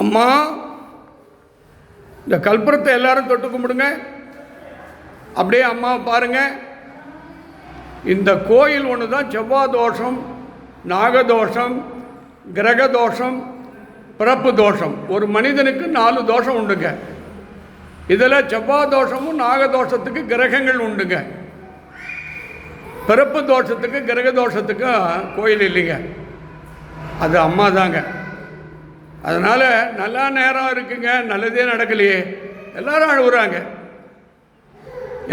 அம்மா, இந்த கல்புரத்தை எல்லாரும் தொட்டு கும்பிடுங்க. அப்படியே அம்மாவை பாருங்க. இந்த கோயில் ஒன்று தான் செவ்வாய் தோஷம், நாகதோஷம், கிரக தோஷம், பிறப்பு தோஷம். ஒரு மனிதனுக்கு 4 தோஷம் உண்டுங்க. இதில் செவ்வாய் தோஷமும் நாகதோஷத்துக்கு கிரகங்கள் உண்டுங்க. பிறப்பு தோஷத்துக்கு கிரக தோஷத்துக்கும் கோயில் இல்லைங்க. அது அம்மா தாங்க. அதனால் நல்லா நேரம் இருக்குங்க, நல்லதே நடக்கலையே, எல்லாரும் அழுகுறாங்க,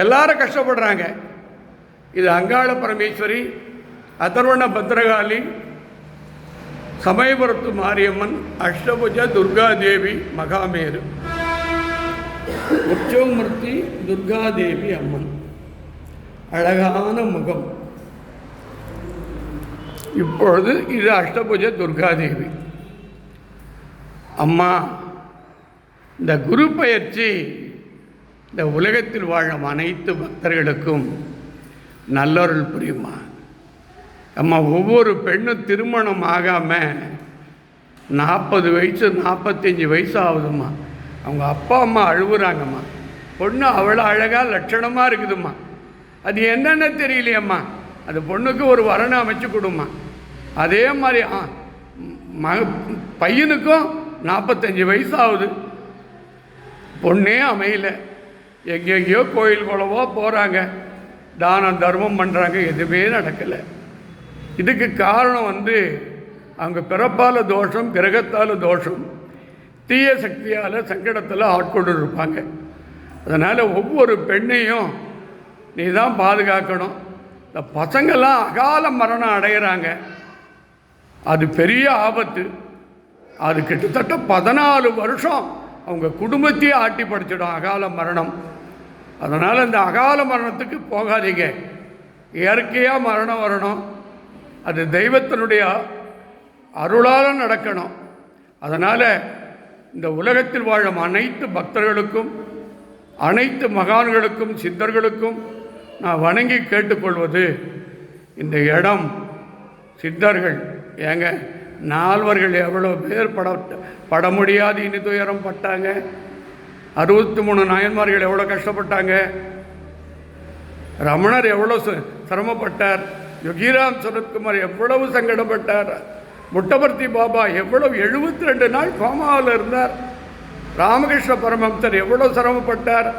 எல்லாரும் கஷ்டப்படுறாங்க. இது அங்காள பரமேஸ்வரி, அதர்வண பத்ரகாளி, சமயபுரத்து மாரியம்மன், அஷ்டபுஜ துர்காதேவி, மகாமேரு, உற்சவமூர்த்தி துர்காதேவி அம்மன். அழகான முகம். இப்பொழுது இது அஷ்டபுஜ துர்காதேவி அம்மா. இந்த குரு பயிற்சி இந்த உலகத்தில் வாழும் அனைத்து பக்தர்களுக்கும் நல்லருள் புரியுமா. அம்மா, ஒவ்வொரு பெண்ணும் திருமணம் ஆகாமல் 40 வயசு 45 வயசு ஆகுதும்மா. அவங்க அப்பா அம்மா அழுகுறாங்கம்மா. பொண்ணு அவ்வளோ அழகாக லட்சணமாக இருக்குதும்மா. அது என்னென்ன தெரியலையம்மா. அது பொண்ணுக்கு ஒரு வரனை அமைச்சு கொடுமா. அதே மாதிரி பையனுக்கும் 45 வயசு ஆகுது, பொண்ணே அமையல. எங்கெங்கேயோ கோயில் குளவோ போகிறாங்க, தானம் தர்மம் பண்ணுறாங்க, எதுவுமே நடக்கலை. இதுக்கு காரணம் அவங்க பிறப்பால் தோஷம், கிரகத்தால் தோஷம், தீய சக்தியால் சங்கடத்தில் ஆட்கொண்டு இருப்பாங்க. அதனால் ஒவ்வொரு பெண்ணையும் நீ தான் பாதுகாக்கணும். இந்த பசங்கள்லாம் அகால மரணம் அடைகிறாங்க, அது பெரிய ஆபத்து. அது கிட்டத்தட்ட 14 வருஷம் அவங்க குடும்பத்தையே ஆட்டி படைச்சிடும் அகால மரணம். அதனால் இந்த அகால மரணத்துக்கு போகாதீங்க. இயற்கையாக மரணம் வரணும், அது தெய்வத்தினுடைய அருளால் நடக்கணும். அதனால் இந்த உலகத்தில் வாழும் அனைத்து பக்தர்களுக்கும், அனைத்து மகான்களுக்கும், சித்தர்களுக்கும் நான் வணங்கி கேட்டுக்கொள்வது, இந்த இடம் சித்தர்கள் ஏங்க, 4வர்கள் எவ்வளோ பேர் பட முடியாது இனி துயரம் பட்டாங்க. 63 நாயன்மார்கள் எவ்வளோ கஷ்டப்பட்டாங்க. ரமணர் எவ்வளோ சிரமப்பட்டார். யோகிராம் சரத்குமார் எவ்வளவு சங்கடப்பட்டார். முட்டபர்த்தி பாபா எவ்வளவு 72 நாள் கோமாவில் இருந்தார். ராமகிருஷ்ண பரமஹம்சர் எவ்வளோ சிரமப்பட்டார்.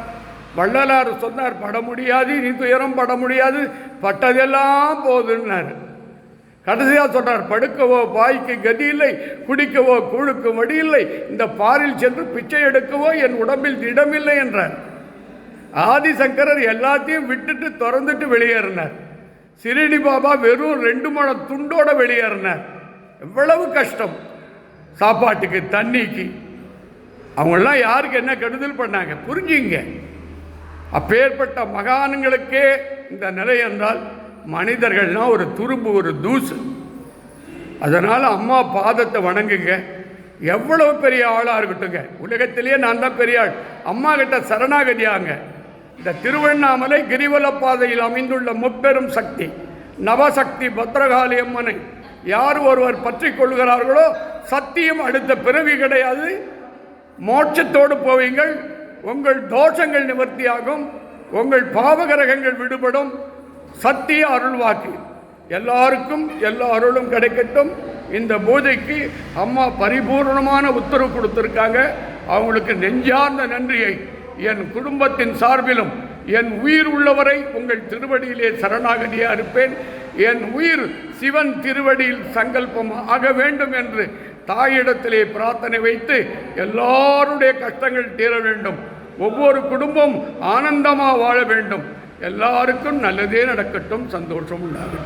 வள்ளலார் சொன்னார், பட முடியாது இனி துயரம் பட முடியாது, பட்டதெல்லாம் போதுன்னார். கடைசியாக சொன்னார், படுக்கவோ பாய்க்கு கதி இல்லை, குடிக்கவோ கூழுக்கு வடி இல்லை, இந்த பாரில் சென்று பிச்சை எடுக்கவோ என் உடம்பில் இடமில்லை என்றார். ஆதிசங்கரர் எல்லாத்தையும் விட்டுட்டு திறந்துட்டு வெளியேறினார். சிரிடி பாபா வெறும் 2 முழம் துண்டோட வெளியேறினார். எவ்வளவு கஷ்டம் சாப்பாட்டுக்கு, தண்ணிக்கு. அவங்களாம் யாருக்கு என்ன கெடுதல் பண்ணாங்க, புரிஞ்சுங்க. அப்பேற்பட்ட மகான்களுக்கே இந்த நிலை என்றால் மனிதர்கள்னால் ஒரு துரும்பு, ஒரு தூசு. அதனால் அம்மா பாதத்தை வணங்குங்க. எவ்வளவு பெரிய ஆளாக இருக்கட்டுங்க, உலகத்திலேயே நான் தான் பெரிய ஆள், அம்மா கிட்ட சரணாகதியாங்க. இந்த திருவண்ணாமலை கிரிவல பாதையில் அமைந்துள்ள முப்பெரும் சக்தி நவசக்தி பத்ரகாளி அம்மனை யார் ஒருவர் பற்றி கொள்கிறார்களோ சத்தியம் அடுத்த பிறவி கிடையாது, மோட்சத்தோடு போவீங்கள். உங்கள் தோஷங்கள் நிவர்த்தியாகும், உங்கள் பாவகிரகங்கள் விடுபடும். சத்திய அருள்வாக்கு எல்லாருக்கும் எல்லா அருளும் கிடைக்கட்டும். இந்த பூஜைக்கு அம்மா பரிபூர்ணமான உத்தரவு கொடுத்துருக்காங்க. அவங்களுக்கு நெஞ்சார்ந்த நன்றியை என் குடும்பத்தின் சார்பிலும், என் உயிர் உள்ளவரை உங்கள் திருவடியிலே சரணாகதியாக இருப்பேன். என் உயிர் சிவன் திருவடியில் சங்கல்பம் ஆக வேண்டும் என்று தாயிடத்திலே பிரார்த்தனை வைத்து எல்லாருடைய கஷ்டங்கள் தீர வேண்டும். ஒவ்வொரு குடும்பம் ஆனந்தமாக வாழ வேண்டும். எல்லாருக்கும் நல்லதே நடக்கட்டும், சந்தோஷம் உண்டாகும்.